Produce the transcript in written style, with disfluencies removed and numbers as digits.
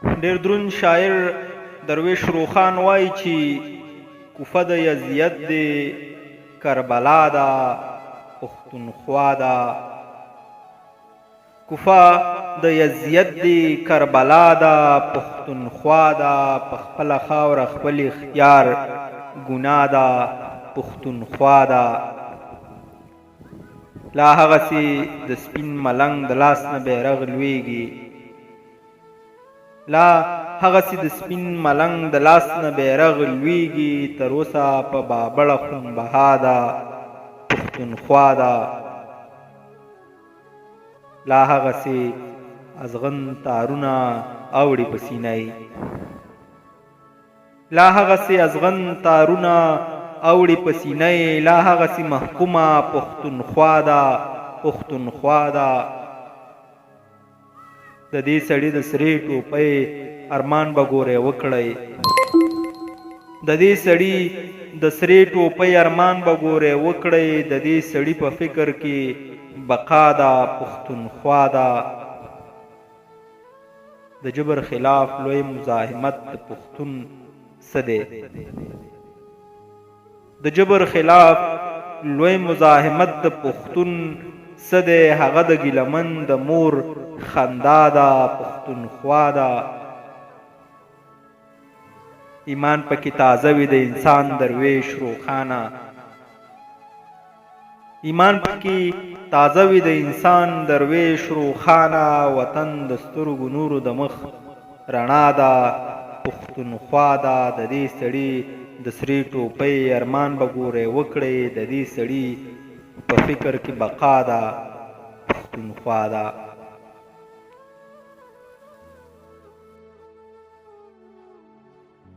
ډېر دروند شاعر درویش روخان وایي چې کوفه د یزید دی، کربلا ده، پښتونخوا ده. کوفه د یزید دی، کربلا ده، پښتونخوا ده. په خپله خاوره خپل اختیار ګناه ده، پښتونخوا ده. لا هغسې د سپین ملنګ د لاس نه بیرغ لویږي، لا هغسې د سپین ملنګ د لاس نه بیرغ لویږي. تر اوسه په بابړه خونبها ده، پښتونخوا ده. لا هغسې ازغن تارونه اوړي په سینه، لا هغسې ازغن تارونه اوړي په سینه. لا هغسې محکومه پښتونخوا ده، پښتونخوا ده. د دې سړي د سرې ټوپۍ ارمان به ګورې وکړئ، د دې سړي د سرې ټوپۍ ارمان به ګورې وکړئ. د دې سړي په فکر کې بقا ده، پښتونخوا ده. د جبر خلاف لوی مزاحمت د پښتون څه دی؟ د جبر خلاف لوی مزاحمت د پښتون څه دی؟ هغه د ګیلمن د مور خندا ده، پښتونخوا ده. ایمان پکې تازه وي د انسان درویش روخانه، ایمان پکې تازه وي د انسان درویش روخانه. وطن د سترګو نورو د مخ رڼا ده، پښتونخوا ده. د دې سړي د سرې ټوپۍ ارمان به ګورې وکړئ، د دې سړي په فکر کې بقا ده، پښتونخوا ده.